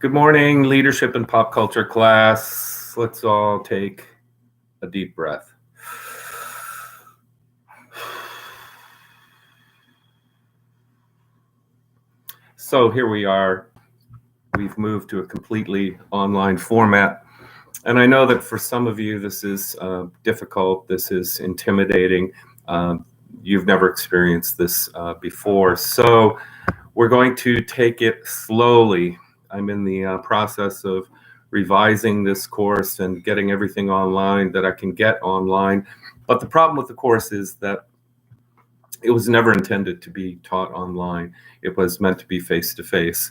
Good morning, leadership and pop culture class. Let's all take a deep breath. So here we are. We've moved to a completely online format. And I know that for some of you, this is difficult. This is intimidating. You've never experienced this before. So we're going to take it slowly. I'm in the process of revising this course and getting everything online that I can get online. But the problem with the course is that it was never intended to be taught online. It was meant to be face-to-face,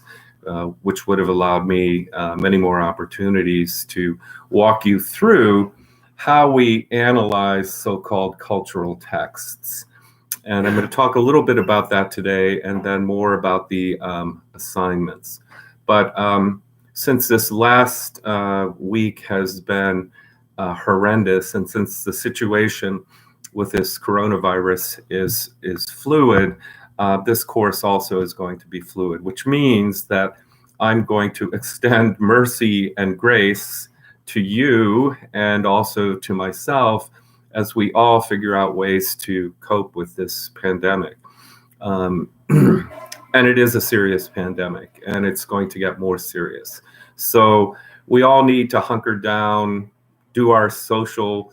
which would have allowed me many more opportunities to walk you through how we analyze so-called cultural texts. And I'm going to talk a little bit about that today and then more about the assignments. But since this last week has been horrendous, and since the situation with this coronavirus is fluid, this course also is going to be fluid, which means that I'm going to extend mercy and grace to you and also to myself as we all figure out ways to cope with this pandemic. And it is a serious pandemic, and it's going to get more serious. So we all need to hunker down, do our social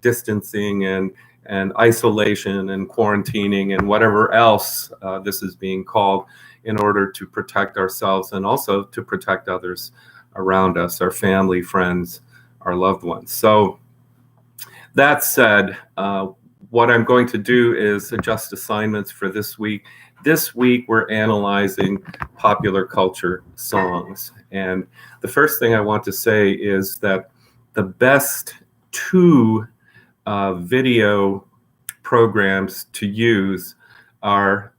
distancing and isolation and quarantining and whatever else this is being called in order to protect ourselves and also to protect others around us, our family, friends, our loved ones. So that said, what I'm going to do is adjust assignments for this week. This week, we're analyzing popular culture songs. And the first thing I want to say is that the best two video programs to use are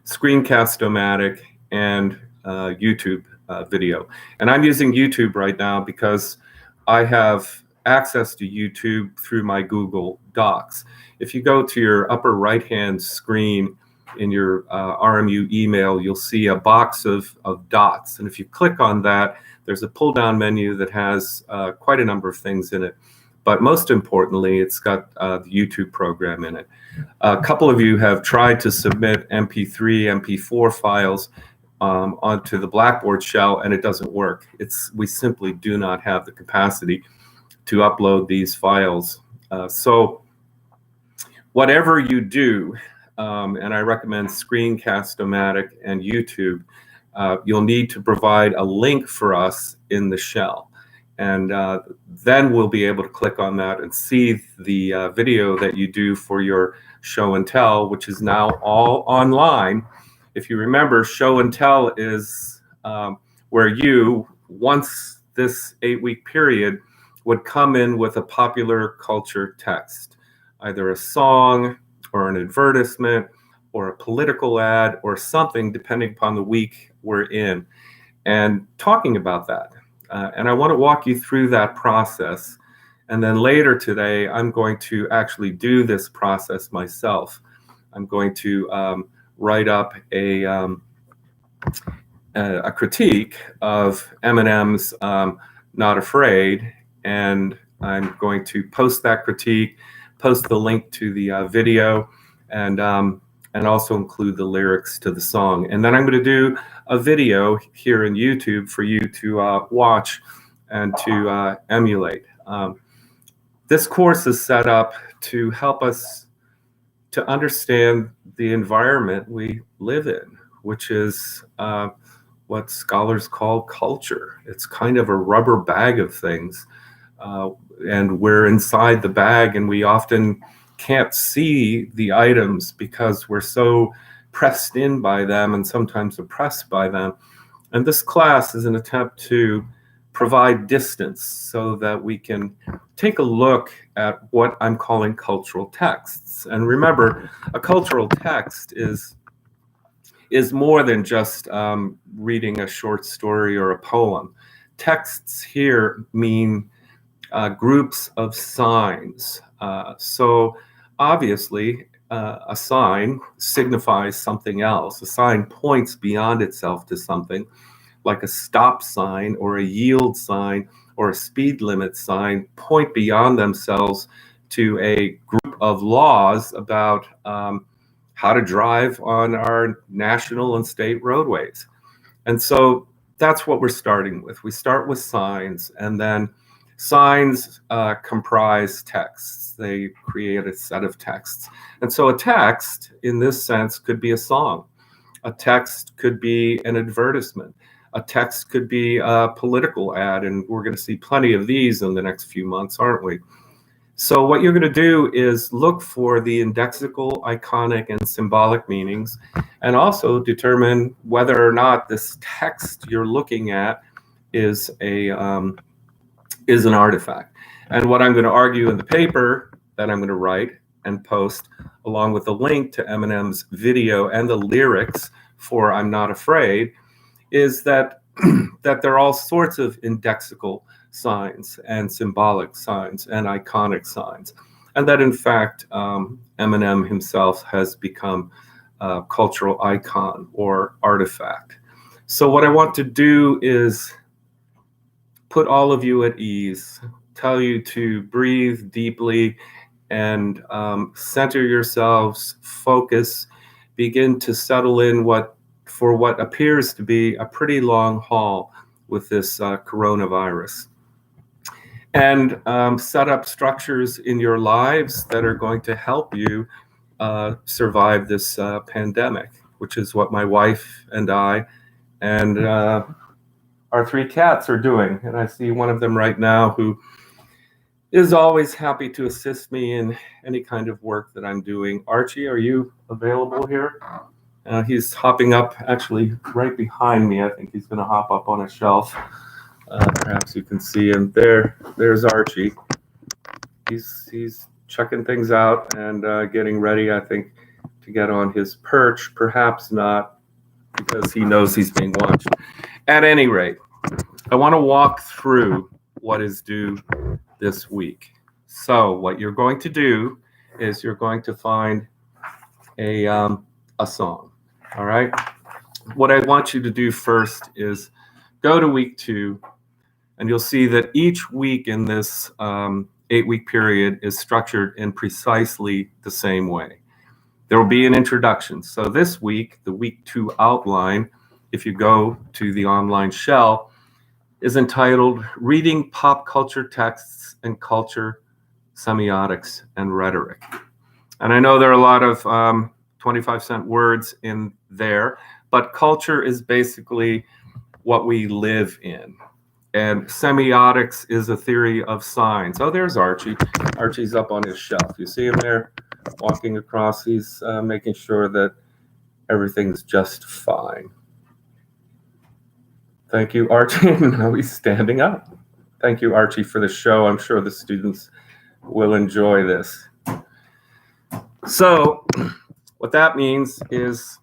Screencast-O-Matic and YouTube video. And I'm using YouTube right now because I have access to YouTube through my Google Docs. If you go to your upper right-hand screen in your RMU email, you'll see a box of dots. And if you click on that, there's a pull-down menu that has quite a number of things in it. But most importantly, it's got the YouTube program in it. A couple of you have tried to submit MP3, MP4 files onto the Blackboard shell, and it doesn't work. We simply do not have the capacity to upload these files. So whatever you do, and I recommend Screencast-O-Matic and YouTube, you'll need to provide a link for us in the shell. And then we'll be able to click on that and see the video that you do for your show and tell, which is now all online. If you remember, show and tell is where you, once this 8-week period, would come in with a popular culture text, either a song or an advertisement or a political ad or something, depending upon the week we're in, and talking about that. And I want to walk you through that process. And then later today, I'm going to actually do this process myself. I'm going to write up a critique of Eminem's Not Afraid, and I'm going to post that critique, post the link to the video, and also include the lyrics to the song. And then I'm going to do a video here in YouTube for you to watch and to emulate. This course is set up to help us to understand the environment we live in, which is what scholars call culture. It's kind of a rubber bag of things. And we're inside the bag, and we often can't see the items because we're so pressed in by them and sometimes oppressed by them. And this class is an attempt to provide distance so that we can take a look at what I'm calling cultural texts. And remember, a cultural text is more than just reading a short story or a poem. Texts here mean groups of signs. So obviously, a sign signifies something else. A sign points beyond itself to something, like a stop sign or a yield sign or a speed limit sign point beyond themselves to a group of laws about how to drive on our national and state roadways. And so that's what we're starting with. We start with signs, and then signs comprise texts. They create a set of texts. And so a text, in this sense, could be a song. A text could be an advertisement. A text could be a political ad, and we're going to see plenty of these in the next few months, aren't we? So what you're going to do is look for the indexical, iconic, and symbolic meanings, and also determine whether or not this text you're looking at is an artifact. And what I'm going to argue in the paper that I'm going to write and post, along with the link to Eminem's video and the lyrics for "I'm Not Afraid," is that that there are all sorts of indexical signs and symbolic signs and iconic signs, and that in fact Eminem himself has become a cultural icon or artifact. So what I want to do is put all of you at ease, tell you to breathe deeply and center yourselves, focus, begin to settle in for what appears to be a pretty long haul with this coronavirus. And set up structures in your lives that are going to help you survive this pandemic, which is what my wife and I and our 3 cats are doing. And I see one of them right now who is always happy to assist me in any kind of work that I'm doing. Archie, are you available here? He's hopping up actually right behind me. I think he's going to hop up on a shelf. Perhaps you can see him there. There's Archie. He's checking things out and getting ready, I think, to get on his perch. Perhaps not, because he knows he's being watched. At any rate, I want to walk through what is due this week. So what you're going to do is you're going to find a song. All right. What I want you to do first is go to week 2, and you'll see that each week in this 8-week period is structured in precisely the same way. There will be an introduction. So this week, the week 2 outline, if you go to the online shell, is entitled Reading Pop Culture Texts and Culture, Semiotics, and Rhetoric. And I know there are a lot of 25-cent words in there, but culture is basically what we live in. And semiotics is a theory of signs. Oh, there's Archie. Archie's up on his shelf. You see him there walking across. He's making sure that everything's just fine. Thank you, Archie. Now he's standing up. Thank you, Archie, for the show. I'm sure the students will enjoy this. So what that means is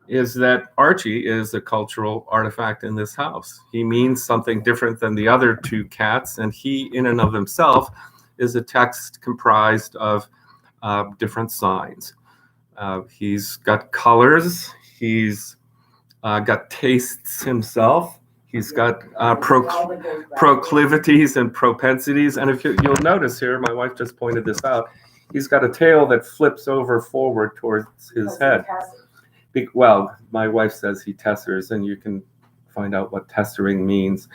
that Archie is a cultural artifact in this house. He means something different than the other 2 cats, and he, in and of himself, is a text comprised of different signs. He's got colors. He's got tastes himself. He's got proclivities and propensities. And if you'll notice here, my wife just pointed this out, he's got a tail that flips over forward towards his head. Well, my wife says he tessers, and you can find out what tessering means.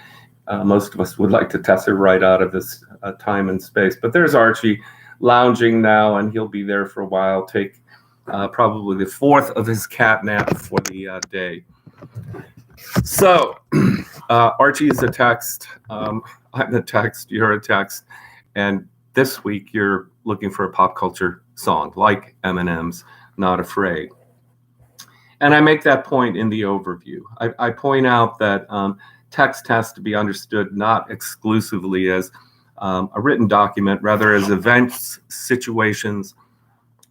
Most of us would like to tesser right out of this time and space. But there's Archie lounging now, and he'll be there for a while, take probably the 4th of his cat nap for the day. So Archie is a text. I'm a text. You're a text. And this week, you're looking for a pop culture song like Eminem's Not Afraid. And I make that point in the overview. I point out that text has to be understood not exclusively as a written document, rather as events, situations,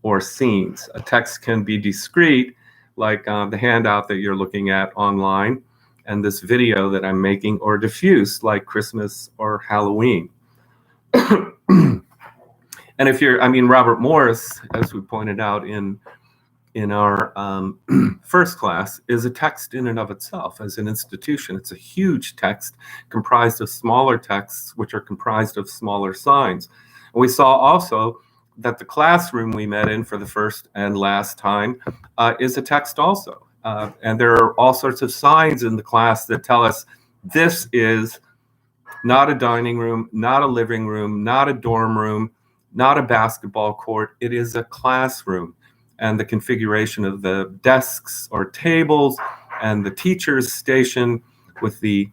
or scenes. A text can be discrete, like the handout that you're looking at online and this video that I'm making, or diffuse, like Christmas or Halloween. And if you're, I mean, Robert Morris, as we pointed out in our first class, is a text in and of itself as an institution. It's a huge text comprised of smaller texts, which are comprised of smaller signs. And we saw also that the classroom we met in for the first and last time is a text also. And there are all sorts of signs in the class that tell us this is not a dining room, not a living room, not a dorm room, not a basketball court. It is a classroom. And the configuration of the desks or tables and the teacher's station with the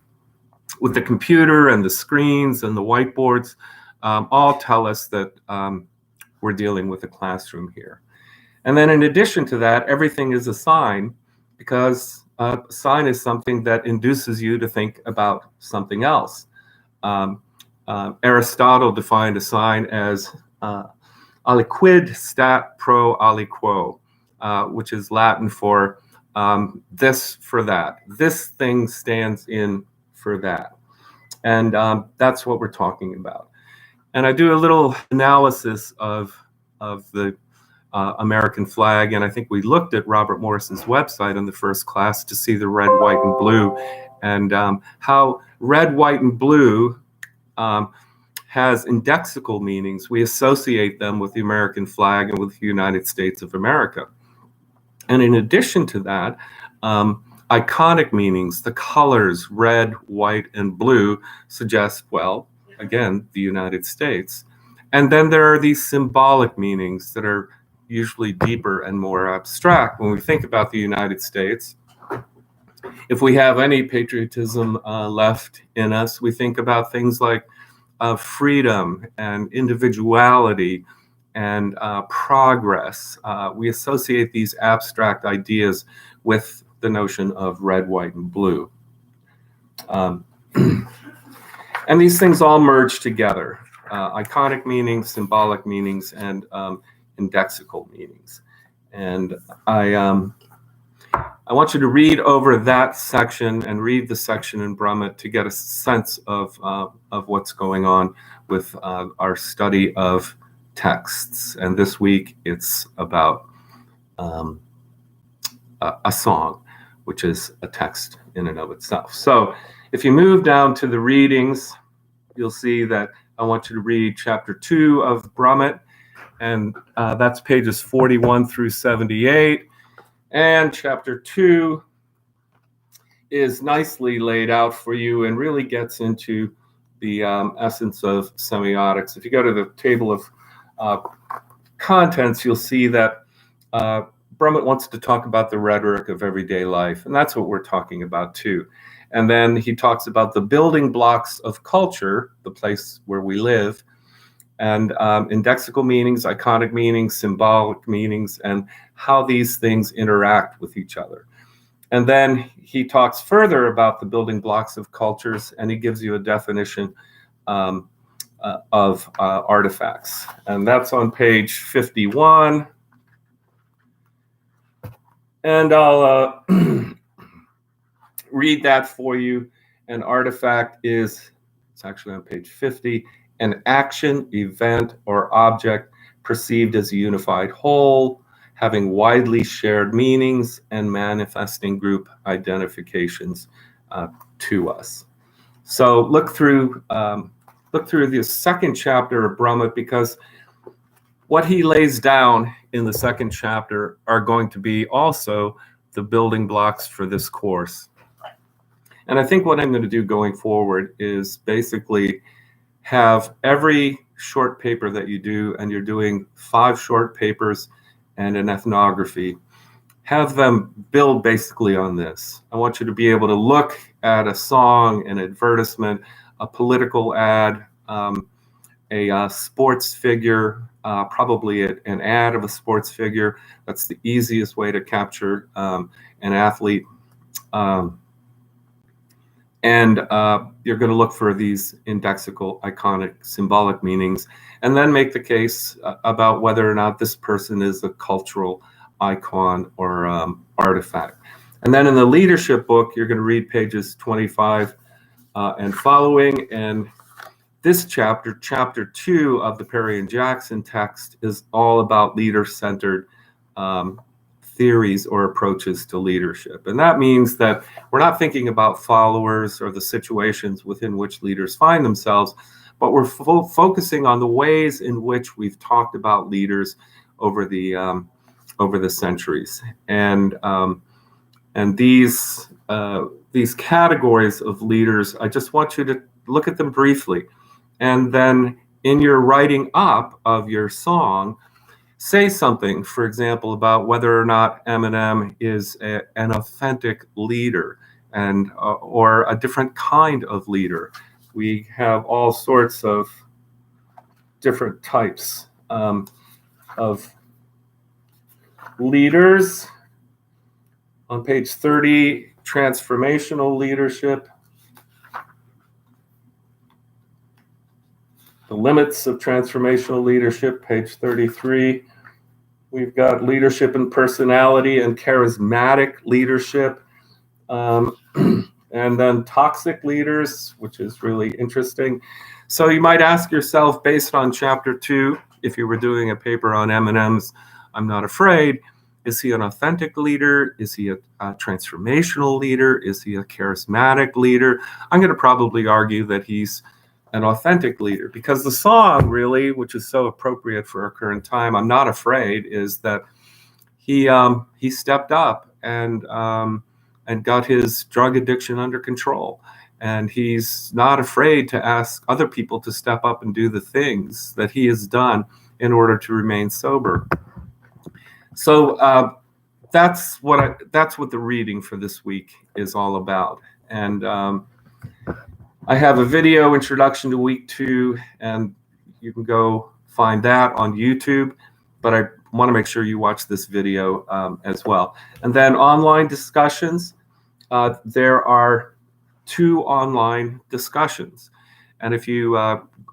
computer and the screens and the whiteboards all tell us that we're dealing with a classroom here. And then in addition to that, everything is a sign, because a sign is something that induces you to think about something else. Aristotle defined a sign as aliquid stat pro aliquo, which is Latin for this for that. This thing stands in for that. And that's what we're talking about. And I do a little analysis of the American flag, and I think we looked at Robert Morris's website in the first class to see the red, white, and blue, and how red, white, and blue has indexical meanings. We associate them with the American flag and with the United States of America. And in addition to that, iconic meanings, the colors red, white, and blue suggest, well, again, the United States. And then there are these symbolic meanings that are usually deeper and more abstract. When we think about the United States, if we have any patriotism left in us, we think about things like freedom and individuality and progress. We associate these abstract ideas with the notion of red, white, and blue. And these things all merge together, iconic meanings, symbolic meanings, and indexical meanings. And I want you to read over that section and read the section in Brummett to get a sense of what's going on with our study of texts. And this week it's about a song, which is a text in and of itself. So if you move down to the readings, you'll see that I want you to read chapter 2 of Brummett, and that's pages 41 through 78. And chapter 2 is nicely laid out for you and really gets into the essence of semiotics. If you go to the table of contents, you'll see that Brummett wants to talk about the rhetoric of everyday life, and that's what we're talking about too. And then he talks about the building blocks of culture, the place where we live, and indexical meanings, iconic meanings, symbolic meanings, and how these things interact with each other. And then he talks further about the building blocks of cultures, and he gives you a definition of artifacts. And that's on page 51. And I'll read that for you. An artifact is, it's actually on page 50, an action, event, or object perceived as a unified whole, having widely shared meanings and manifesting group identifications to us. So look through the second chapter of Brummett, because what he lays down in the second chapter are going to be also the building blocks for this course. And I think what I'm going to do going forward is basically have every short paper that you do, and you're doing 5 short papers and an ethnography, have them build basically on this. I want you to be able to look at a song, an advertisement, a political ad, a sports figure, probably an ad of a sports figure. That's the easiest way to capture an athlete. And you're going to look for these indexical, iconic, symbolic meanings, and then make the case about whether or not this person is a cultural icon or artifact. And then in the leadership book, you're going to read pages 25 and following, and This chapter, chapter 2 of the Perry and Jackson text, is all about leader-centered theories or approaches to leadership. And that means that we're not thinking about followers or the situations within which leaders find themselves, but we're focusing on the ways in which we've talked about leaders over the centuries. And these categories of leaders, I just want you to look at them briefly. And then in your writing up of your song, say something, for example, about whether or not Eminem is an authentic leader and or a different kind of leader. We have all sorts of different types of leaders. On page 30, transformational leadership. The limits of transformational leadership, page 33. We've got leadership and personality and charismatic leadership. And then toxic leaders, which is really interesting. So you might ask yourself, based on chapter 2, if you were doing a paper on Eminem's I'm Not Afraid, is he an authentic leader? Is he a transformational leader? Is he a charismatic leader? I'm going to probably argue that he's an authentic leader, because the song really, which is so appropriate for our current time, I'm Not Afraid, is that he stepped up and got his drug addiction under control. And he's not afraid to ask other people to step up and do the things that he has done in order to remain sober. So that's what the reading for this week is all about. And I have a video introduction to week 2, and you can go find that on YouTube. But I want to make sure you watch this video as well. And then online discussions. There are 2 online discussions. And if you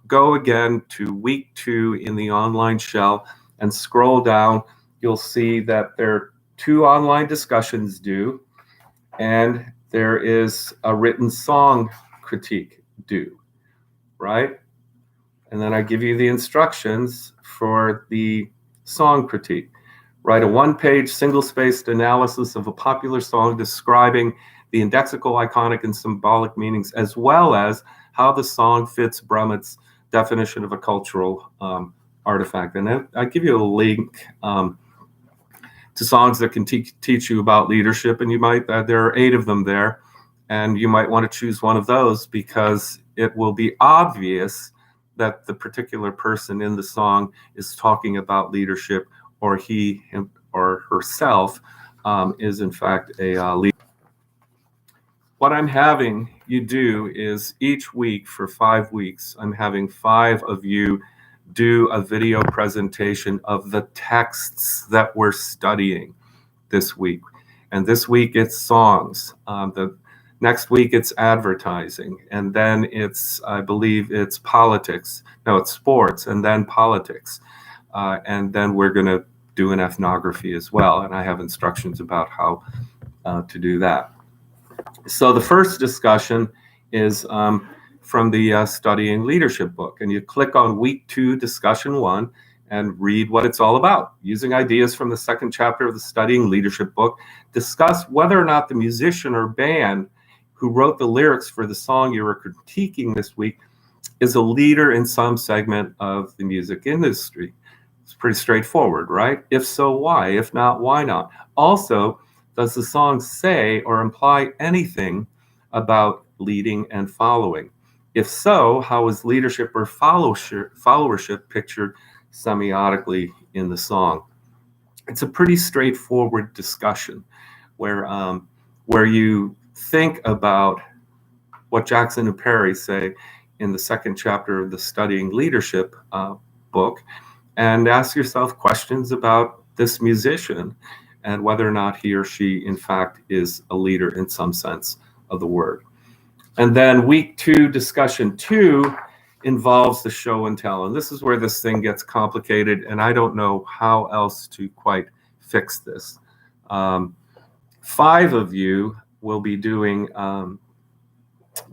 go again to week 2 in the online shell and scroll down, you'll see that there are 2 online discussions due, and there is a written song critique due, right? And then I give you the instructions for the song critique. Write a 1-page single-spaced analysis of a popular song describing the indexical, iconic, and symbolic meanings, as well as how the song fits Brummett's definition of a cultural artifact. And I give you a link to songs that can teach you about leadership, and you might there are 8 of them there, and you might want to choose one of those, because it will be obvious that the particular person in the song is talking about leadership, or he or herself is in fact a leader. What I'm having you do is each week for 5 weeks, I'm having 5 of you do a video presentation of the texts that we're studying this week. And this week it's songs. The next week it's advertising. And then I believe it's politics. No, it's sports, and then politics. And then we're going to do an ethnography as well. And I have instructions about how to do that. So the first discussion is from the Studying Leadership book. And you click on week 2, discussion 1, and read what it's all about. Using ideas from the 2nd chapter of the Studying Leadership book, discuss whether or not the musician or band who wrote the lyrics for the song you were critiquing this week is a leader in some segment of the music industry. It's pretty straightforward, right? If so, why? If not, why not? Also, does the song say or imply anything about leading and following? If so, how is leadership or followership pictured semiotically in the song? It's a pretty straightforward discussion where you think about what Jackson and Perry say in the 2nd chapter of the Studying Leadership book, and ask yourself questions about this musician and whether or not he or she, in fact, is a leader in some sense of the word. And then week 2, discussion 2, involves the show and tell. And this is where this thing gets complicated, and I don't know how else to quite fix this. 5 of you will be doing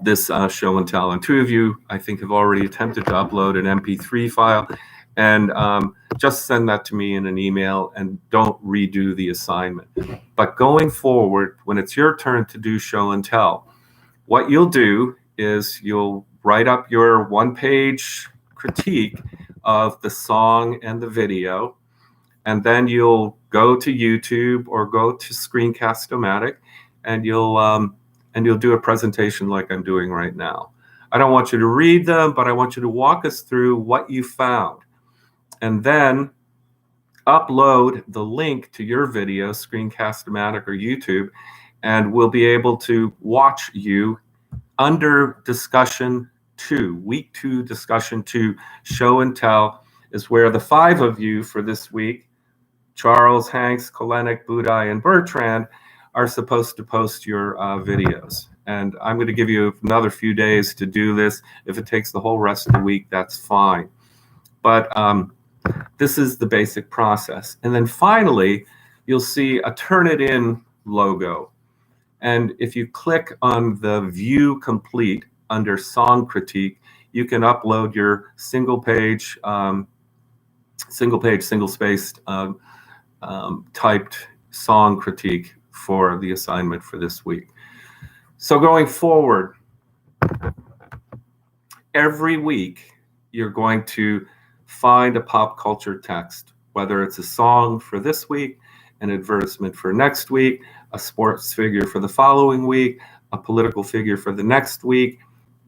this show and tell. And two of you, I think, have already attempted to upload an MP3 file. And just send that to me in an email and don't redo the assignment. But going forward, when it's your turn to do show and tell, what you'll do is you'll write up your one-page critique of the song and the video, and then you'll go to YouTube or go to Screencast-O-Matic, and you'll do a presentation like I'm doing right now. I don't want you to read them, but I want you to walk us through what you found, and then upload the link to your video, Screencast-O-Matic or YouTube, and we'll be able to watch you under discussion 2. Week 2, discussion 2, show and tell, is where the 5 of you for this week, Charles, Hanks, Kolenik, Budai, and Bertrand, are supposed to post your videos. And I'm going to give you another few days to do this. If it takes the whole rest of the week, that's fine. But this is the basic process. And then finally, you'll see a Turnitin logo. And if you click on the View Complete under Song Critique, you can upload your single-spaced, typed song critique for the assignment for this week. So going forward, every week you're going to find a pop culture text, whether it's a song for this week, an advertisement for next week, a sports figure for the following week, a political figure for the next week,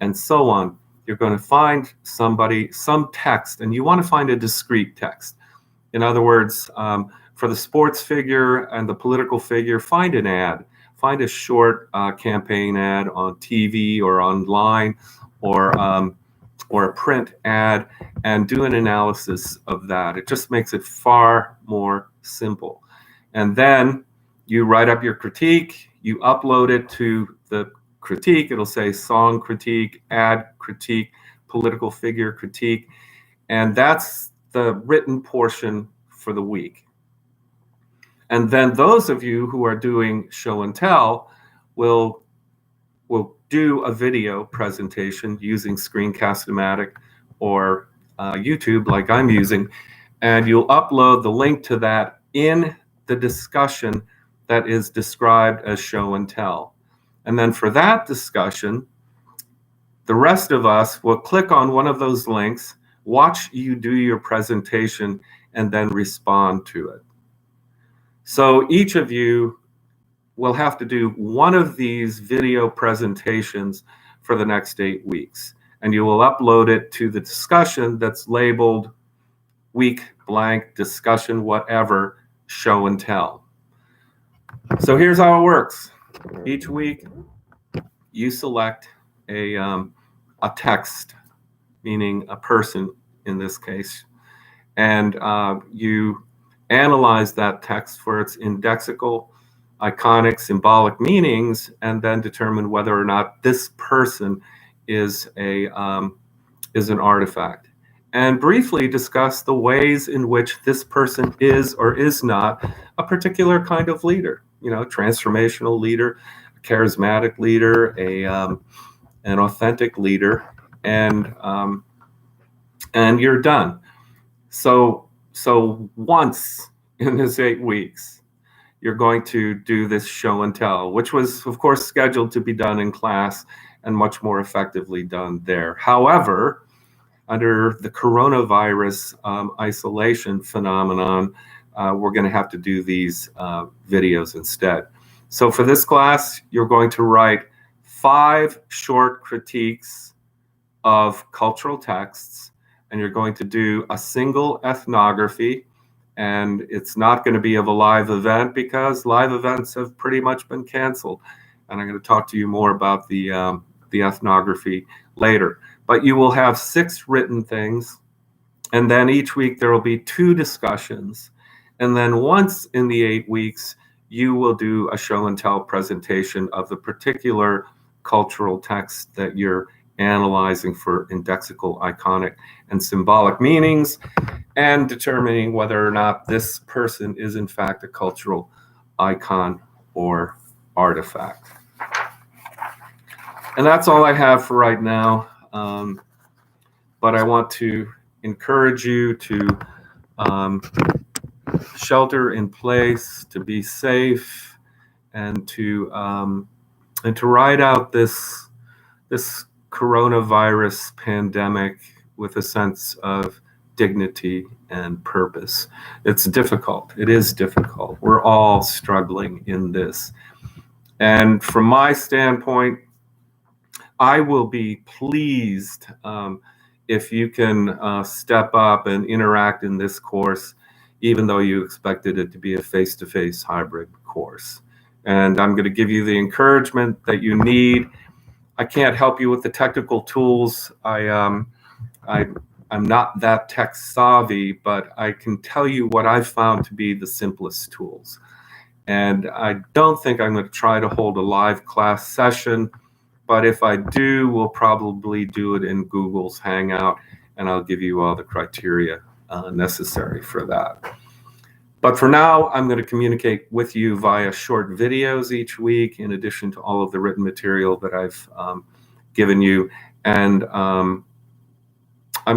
and so on. You're going to find somebody, some text, and you want to find a discrete text. In other words, for the sports figure and the political figure, find an ad. Find a short campaign ad on TV or online, or a print ad, and do an analysis of that. It just makes it far more simple. And then you write up your critique, you upload it to the critique. It'll say song critique, ad critique, political figure critique, and that's the written portion for the week. And then those of you who are doing show and tell will do a video presentation using Screencast-O-Matic or YouTube like I'm using, and you'll upload the link to that in the discussion that is described as show and tell. And then for that discussion, the rest of us will click on one of those links, watch you do your presentation, and then respond to it. So each of you will have to do one of these video presentations for the next 8 weeks. And you will upload it to the discussion that's labeled week blank, discussion, whatever, show and tell. So here's how it works. Each week, you select a text, meaning a person in this case, and you analyze that text for its indexical, iconic, symbolic meanings, and then determine whether or not this person is an artifact. And briefly discuss the ways in which this person is or is not a particular kind of leader. You know, transformational leader, a charismatic leader, an authentic leader, and you're done. So once in this 8 weeks, you're going to do this show and tell, which was, of course, scheduled to be done in class and much more effectively done there. However, under the coronavirus isolation phenomenon, we're going to have to do these videos instead. So for this class, you're going to write 5 short critiques of cultural texts, and you're going to do a single ethnography, and it's not going to be of a live event because live events have pretty much been canceled. And I'm going to talk to you more about the ethnography later. But you will have 6 written things, and then each week there will be 2 discussions. And then once in the 8 weeks, you will do a show and tell presentation of the particular cultural text that you're analyzing for indexical, iconic, and symbolic meanings, and determining whether or not this person is in fact a cultural icon or artifact. And that's all I have for right now. But I want to encourage you to um, shelter in place, to be safe, and to ride out this coronavirus pandemic with a sense of dignity and purpose. It's difficult. It is difficult. We're all struggling in this. And from my standpoint, I will be pleased if you can step up and interact in this course, even though you expected it to be a face-to-face hybrid course. And I'm going to give you the encouragement that you need. I can't help you with the technical tools. I'm not that tech savvy, but I can tell you what I've found to be the simplest tools. And I don't think I'm going to try to hold a live class session, but if I do, we'll probably do it in Google's Hangout, and I'll give you all the criteria necessary for that. But for now, I'm going to communicate with you via short videos each week, in addition to all of the written material that I've given you. And I'm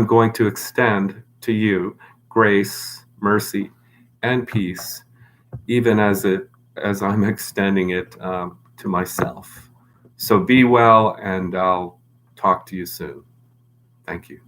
going to extend to you grace, mercy, and peace, even as I'm extending it to myself. So be well, and I'll talk to you soon. Thank you.